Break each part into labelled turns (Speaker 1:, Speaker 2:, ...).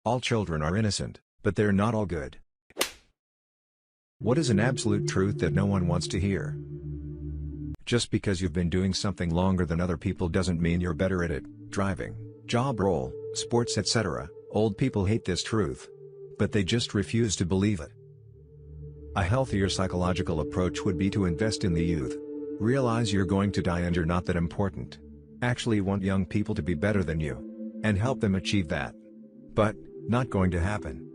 Speaker 1: All children are innocent, but they're not all good. What is an absolute truth that no one wants to hear? Just because you've been doing something longer than other people doesn't mean you're better at it. Driving, job role, sports, etc. Old people hate this truth. But they just refuse to believe it. A healthier psychological approach would be to invest in the youth. Realize you're going to die and you're not that important. Actually want young people to be better than you. And help them achieve that. But, not going to happen.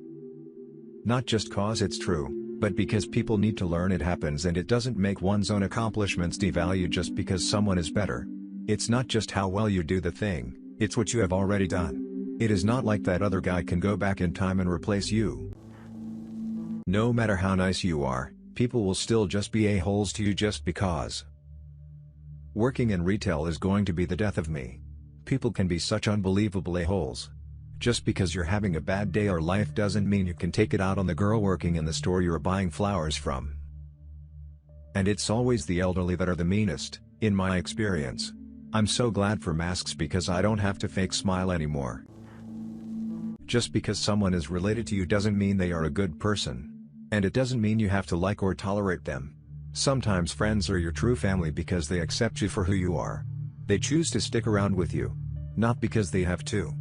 Speaker 1: Not just cause it's true, but because people need to learn it happens, and it doesn't make one's own accomplishments devalued just because someone is better. It's not just how well you do the thing, it's what you have already done. It is not like that other guy can go back in time and replace you. No matter how nice you are, people will still just be a-holes to you just because. Working in retail is going to be the death of me. People can be such unbelievable a-holes. Just because you're having a bad day or life doesn't mean you can take it out on the girl working in the store you're buying flowers from. And it's always the elderly that are the meanest, in my experience. I'm so glad for masks because I don't have to fake smile anymore. Just because someone is related to you doesn't mean they are a good person. And it doesn't mean you have to like or tolerate them. Sometimes friends are your true family because they accept you for who you are. They choose to stick around with you. Not because they have to.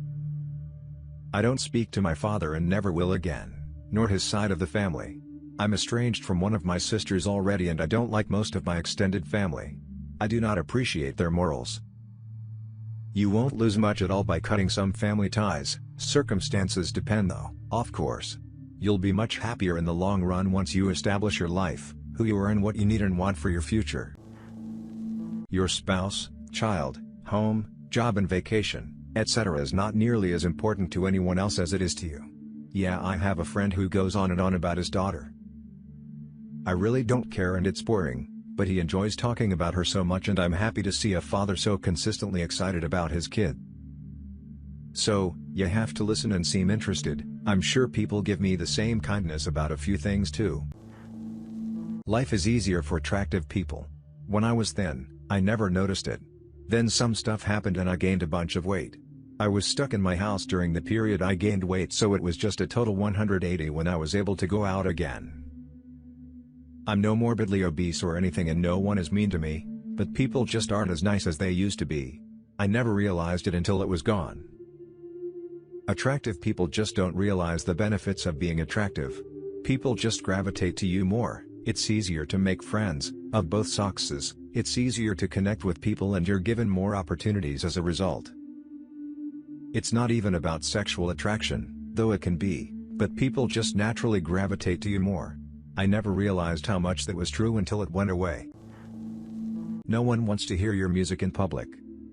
Speaker 1: I don't speak to my father and never will again, nor his side of the family. I'm estranged from one of my sisters already and I don't like most of my extended family. I do not appreciate their morals. You won't lose much at all by cutting some family ties, circumstances depend though, of course. You'll be much happier in the long run once you establish your life, who you are and what you need and want for your future. Your spouse, child, home, job and vacation, etc. is not nearly as important to anyone else as it is to you. Yeah, I have a friend who goes on and on about his daughter. I really don't care and it's boring, but he enjoys talking about her so much and I'm happy to see a father so consistently excited about his kid. So, you have to listen and seem interested. I'm sure people give me the same kindness about a few things too. Life is easier for attractive people. When I was thin, I never noticed it. Then some stuff happened and I gained a bunch of weight. I was stuck in my house during the period I gained weight, so it was just a total 180 when I was able to go out again. I'm no morbidly obese or anything and no one is mean to me, but people just aren't as nice as they used to be. I never realized it until it was gone. Attractive people just don't realize the benefits of being attractive. People just gravitate to you more, it's easier to make friends, of both sexes, it's easier to connect with people and you're given more opportunities as a result. It's not even about sexual attraction, though it can be, but people just naturally gravitate to you more. I never realized how much that was true until it went away. No one wants to hear your music in public.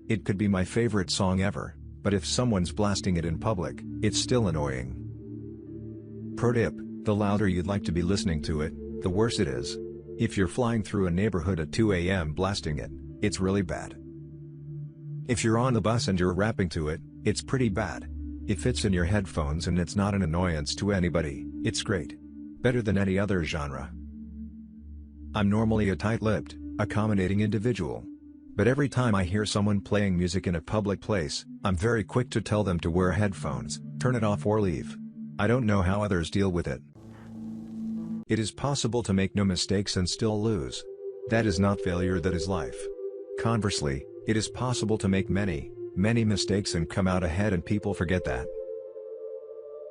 Speaker 1: It could be my favorite song ever, but if someone's blasting it in public, it's still annoying. Pro tip, the louder you'd like to be listening to it, the worse it is. If you're flying through a neighborhood at 2 a.m. blasting it, it's really bad. If you're on the bus and you're rapping to it, it's pretty bad. If it's in your headphones and it's not an annoyance to anybody, it's great. Better than any other genre. I'm normally a tight-lipped, accommodating individual. But every time I hear someone playing music in a public place, I'm very quick to tell them to wear headphones, turn it off or leave. I don't know how others deal with it. It is possible to make no mistakes and still lose. That is not failure, that is life. Conversely, it is possible to make many mistakes and come out ahead, and people forget that.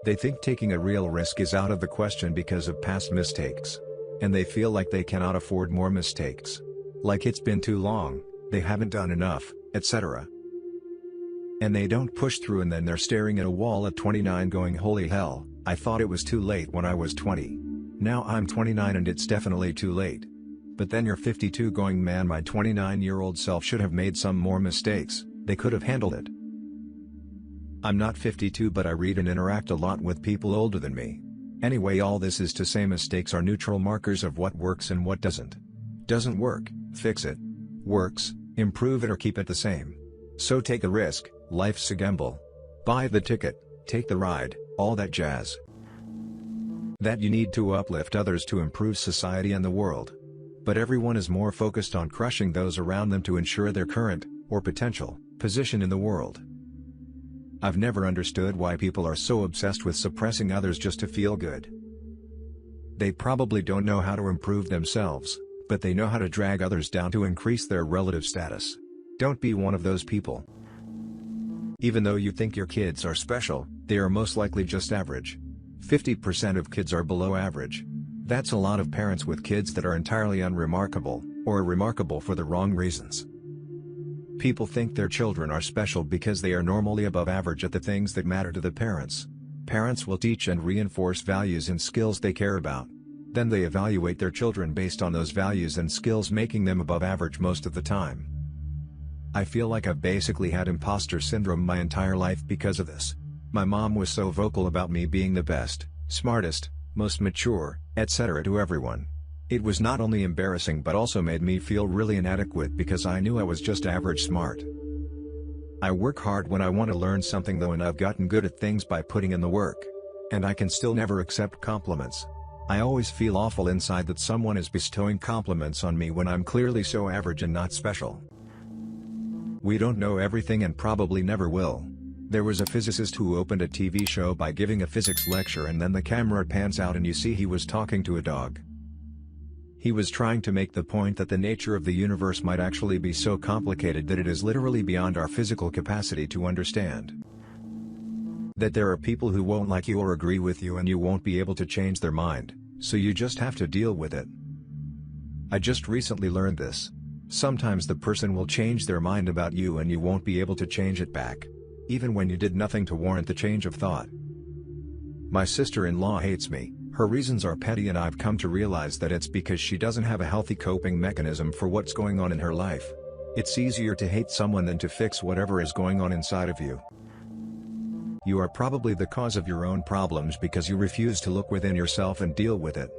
Speaker 1: They think taking a real risk is out of the question because of past mistakes. And they feel like they cannot afford more mistakes. Like it's been too long, they haven't done enough, etc. And they don't push through, and then they're staring at a wall at 29 going, holy hell, I thought it was too late when I was 20. Now I'm 29 and it's definitely too late. But then you're 52 going, man, my 29-year-old self should have made some more mistakes, they could have handled it. I'm not 52, but I read and interact a lot with people older than me. Anyway, all this is to say mistakes are neutral markers of what works and what doesn't. Doesn't work, fix it. Works, improve it or keep it the same. So take a risk, life's a gamble. Buy the ticket, take the ride, all that jazz. That you need to uplift others to improve society and the world. But everyone is more focused on crushing those around them to ensure their current, or potential, position in the world. I've never understood why people are so obsessed with suppressing others just to feel good. They probably don't know how to improve themselves, but they know how to drag others down to increase their relative status. Don't be one of those people. Even though you think your kids are special, they are most likely just average. 50% of kids are below average. That's a lot of parents with kids that are entirely unremarkable, or remarkable for the wrong reasons. People think their children are special because they are normally above average at the things that matter to the parents. Parents will teach and reinforce values and skills they care about. Then they evaluate their children based on those values and skills, making them above average most of the time. I feel like I've basically had imposter syndrome my entire life because of this. My mom was so vocal about me being the best, smartest, most mature, etc. to everyone. It was not only embarrassing but also made me feel really inadequate because I knew I was just average smart. I work hard when I want to learn something though, and I've gotten good at things by putting in the work. And I can still never accept compliments. I always feel awful inside that someone is bestowing compliments on me when I'm clearly so average and not special. We don't know everything and probably never will. There was a physicist who opened a TV show by giving a physics lecture, and then the camera pans out and you see he was talking to a dog. He was trying to make the point that the nature of the universe might actually be so complicated that it is literally beyond our physical capacity to understand. That there are people who won't like you or agree with you and you won't be able to change their mind, so you just have to deal with it. I just recently learned this. Sometimes the person will change their mind about you and you won't be able to change it back, even when you did nothing to warrant the change of thought. My sister-in-law hates me. Her reasons are petty, and I've come to realize that it's because she doesn't have a healthy coping mechanism for what's going on in her life. It's easier to hate someone than to fix whatever is going on inside of you. You are probably the cause of your own problems because you refuse to look within yourself and deal with it.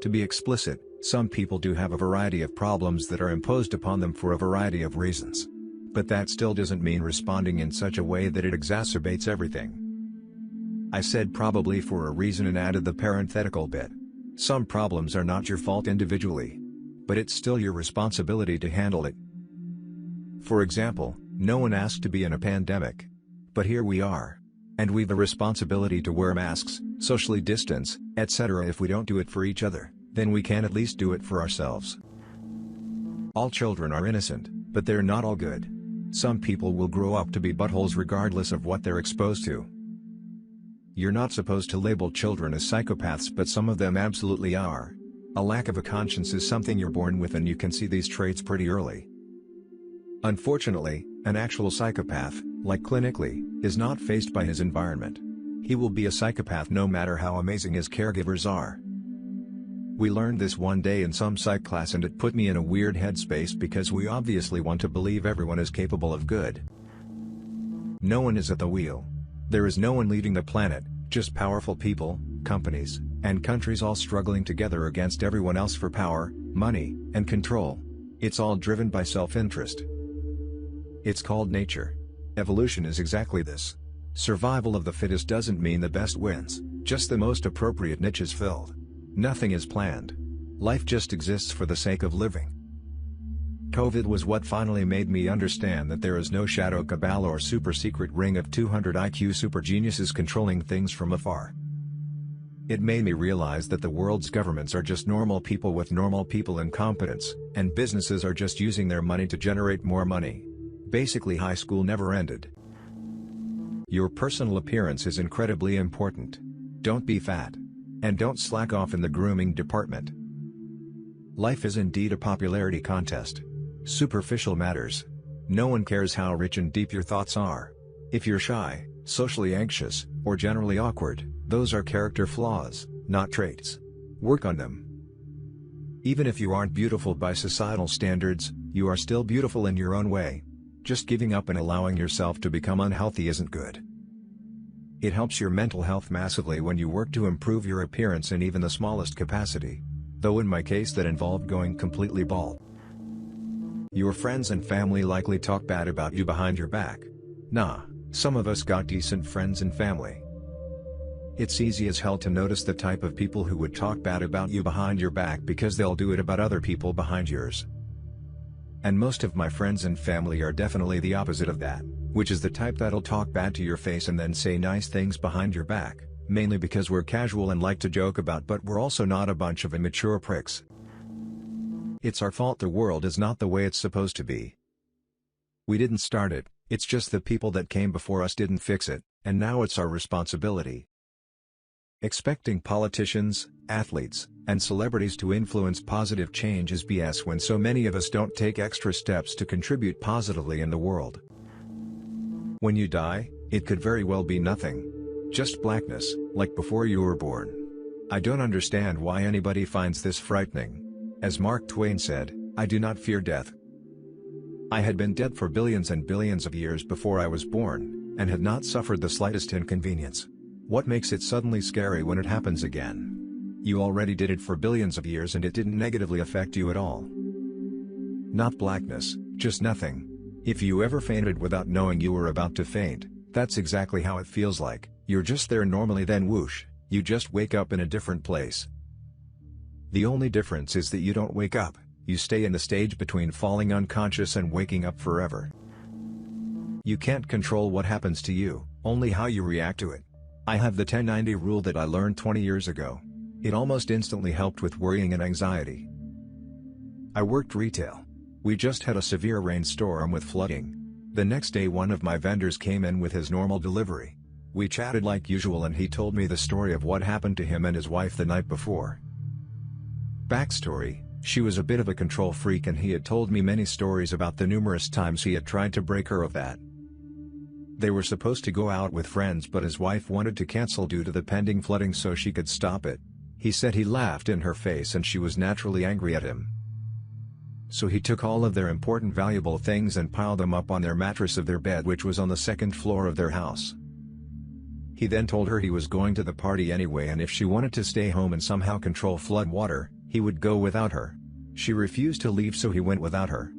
Speaker 1: To be explicit, some people do have a variety of problems that are imposed upon them for a variety of reasons. But that still doesn't mean responding in such a way that it exacerbates everything. I said probably for a reason and added the parenthetical bit. Some problems are not your fault individually. But it's still your responsibility to handle it. For example, no one asked to be in a pandemic. But here we are. And we've a responsibility to wear masks, socially distance, etc. If we don't do it for each other, then we can at least do it for ourselves. All children are innocent, but they're not all good. Some people will grow up to be buttholes regardless of what they're exposed to. You're not supposed to label children as psychopaths, but some of them absolutely are. A lack of a conscience is something you're born with, and you can see these traits pretty early. Unfortunately, an actual psychopath, like clinically, is not fazed by his environment. He will be a psychopath no matter how amazing his caregivers are. We learned this one day in some psych class, and it put me in a weird headspace because we obviously want to believe everyone is capable of good. No one is at the wheel. There is no one leading the planet, just powerful people, companies, and countries all struggling together against everyone else for power, money, and control. It's all driven by self-interest. It's called nature. Evolution is exactly this. Survival of the fittest doesn't mean the best wins, just the most appropriate niches filled. Nothing is planned. Life just exists for the sake of living. COVID was what finally made me understand that there is no shadow cabal or super secret ring of 200 IQ super geniuses controlling things from afar. It made me realize that the world's governments are just normal people with normal people incompetence, and businesses are just using their money to generate more money. Basically, high school never ended. Your personal appearance is incredibly important. Don't be fat. And don't slack off in the grooming department. Life is indeed a popularity contest. Superficial matters. No one cares how rich and deep your thoughts are. If you're shy, socially anxious, or generally awkward, those are character flaws, not traits. Work on them. Even if you aren't beautiful by societal standards, you are still beautiful in your own way. Just giving up and allowing yourself to become unhealthy isn't good. It helps your mental health massively when you work to improve your appearance in even the smallest capacity. Though in my case that involved going completely bald. Your friends and family likely talk bad about you behind your back. Nah, some of us got decent friends and family. It's easy as hell to notice the type of people who would talk bad about you behind your back because they'll do it about other people behind yours. And most of my friends and family are definitely the opposite of that. which is the type that'll talk bad to your face and then say nice things behind your back, mainly because we're casual and like to joke about, but we're also not a bunch of immature pricks. It's our fault the world is not the way it's supposed to be. We didn't start it, it's just the people that came before us didn't fix it, and now it's our responsibility. Expecting politicians, athletes, and celebrities to influence positive change is BS when so many of us don't take extra steps to contribute positively in the world. When you die, it could very well be nothing. Just blackness, like before you were born. I don't understand why anybody finds this frightening. As Mark Twain said, I do not fear death. I had been dead for billions and billions of years before I was born, and had not suffered the slightest inconvenience. What makes it suddenly scary when it happens again? You already did it for billions of years and it didn't negatively affect you at all. Not blackness, just nothing. If you ever fainted without knowing you were about to faint, that's exactly how it feels like. You're just there normally, then whoosh, you just wake up in a different place. The only difference is that you don't wake up, you stay in the stage between falling unconscious and waking up forever. You can't control what happens to you, only how you react to it. I have the 10-90 rule that I learned 20 years ago. It almost instantly helped with worrying and anxiety. I worked retail. We just had a severe rainstorm with flooding. The next day one of my vendors came in with his normal delivery. We chatted like usual and he told me the story of what happened to him and his wife the night before. Backstory: she was a bit of a control freak and he had told me many stories about the numerous times he had tried to break her of that. They were supposed to go out with friends but his wife wanted to cancel due to the pending flooding so she could stop it. He said he laughed in her face and she was naturally angry at him. So he took all of their important valuable things and piled them up on their mattress of their bed, which was on the second floor of their house. He then told her he was going to the party anyway and if she wanted to stay home and somehow control flood water, he would go without her. She refused to leave so he went without her.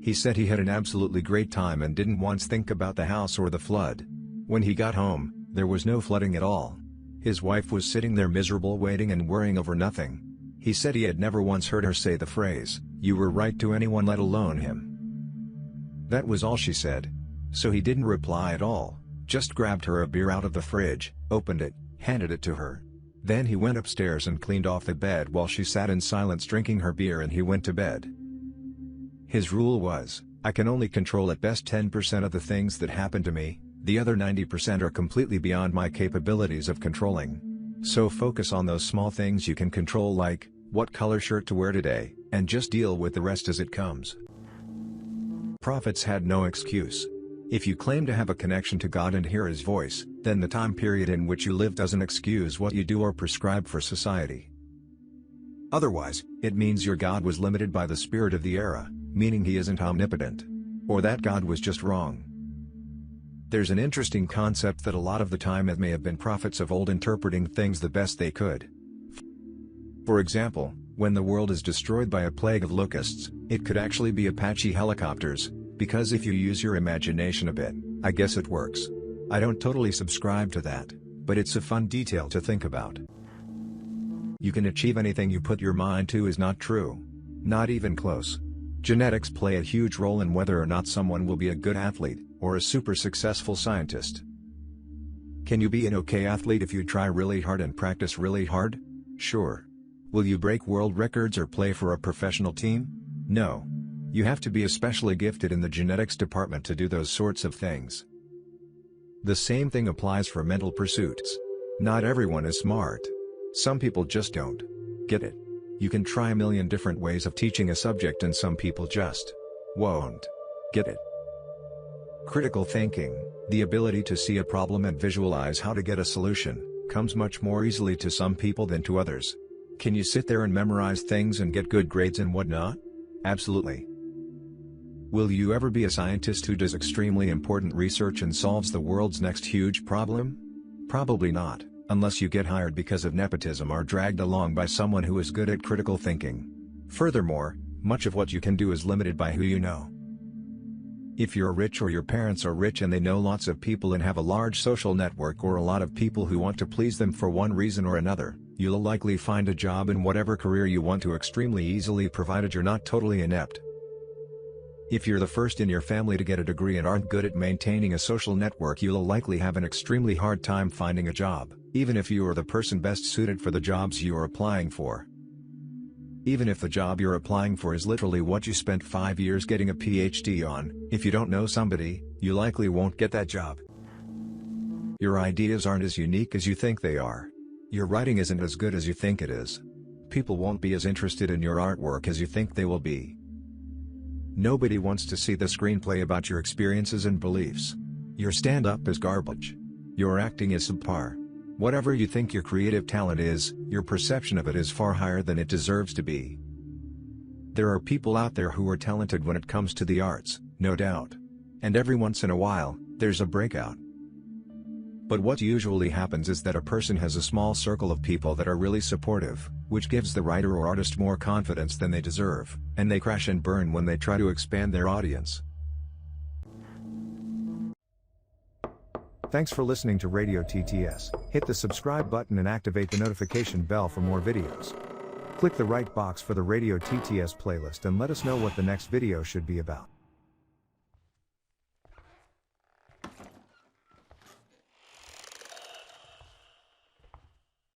Speaker 1: He said he had an absolutely great time and didn't once think about the house or the flood. When he got home, there was no flooding at all. His wife was sitting there miserable, waiting and worrying over nothing. He said he had never once heard her say the phrase, "You were right," to anyone, let alone him. That was all she said. So he didn't reply at all, just grabbed her a beer out of the fridge, opened it, handed it to her. Then he went upstairs and cleaned off the bed while she sat in silence drinking her beer and he went to bed. His rule was, I can only control at best 10% of the things that happen to me, the other 90% are completely beyond my capabilities of controlling. So focus on those small things you can control, like, what color shirt to wear today, and just deal with the rest as it comes. Prophets had no excuse. If you claim to have a connection to God and hear His voice, then the time period in which you live doesn't excuse what you do or prescribe for society. Otherwise, it means your God was limited by the spirit of the era, meaning He isn't omnipotent. Or that God was just wrong. There's an interesting concept that a lot of the time it may have been prophets of old interpreting things the best they could. For example, when the world is destroyed by a plague of locusts, it could actually be Apache helicopters, because if you use your imagination a bit, I guess it works. I don't totally subscribe to that, but it's a fun detail to think about. You can achieve anything you put your mind to is not true. Not even close. Genetics play a huge role in whether or not someone will be a good athlete, or a super successful scientist. Can you be an okay athlete if you try really hard and practice really hard? Sure. Will you break world records or play for a professional team? No. You have to be especially gifted in the genetics department to do those sorts of things. The same thing applies for mental pursuits. Not everyone is smart. Some people just don't get it. You can try a million different ways of teaching a subject and some people just won't get it. Critical thinking, the ability to see a problem and visualize how to get a solution, comes much more easily to some people than to others. Can you sit there and memorize things and get good grades and whatnot? Absolutely. Will you ever be a scientist who does extremely important research and solves the world's next huge problem? Probably not, unless you get hired because of nepotism or dragged along by someone who is good at critical thinking. Furthermore, much of what you can do is limited by who you know. If you're rich or your parents are rich and they know lots of people and have a large social network or a lot of people who want to please them for one reason or another, you'll likely find a job in whatever career you want to extremely easily, provided you're not totally inept. If you're the first in your family to get a degree and aren't good at maintaining a social network, you'll likely have an extremely hard time finding a job, even if you are the person best suited for the jobs you are applying for. Even if the job you're applying for is literally what you spent 5 years getting a PhD on, if you don't know somebody, you likely won't get that job. Your ideas aren't as unique as you think they are. Your writing isn't as good as you think it is. People won't be as interested in your artwork as you think they will be. Nobody wants to see the screenplay about your experiences and beliefs. Your stand-up is garbage. Your acting is subpar. Whatever you think your creative talent is, your perception of it is far higher than it deserves to be. There are people out there who are talented when it comes to the arts, no doubt. And every once in a while, there's a breakout. But what usually happens is that a person has a small circle of people that are really supportive, which gives the writer or artist more confidence than they deserve, and they crash and burn when they try to expand their audience. Thanks for listening to Radio TTS. Hit the subscribe button and activate the notification bell for more videos. Click the right box for the Radio TTS playlist and let us know what the next video should be about.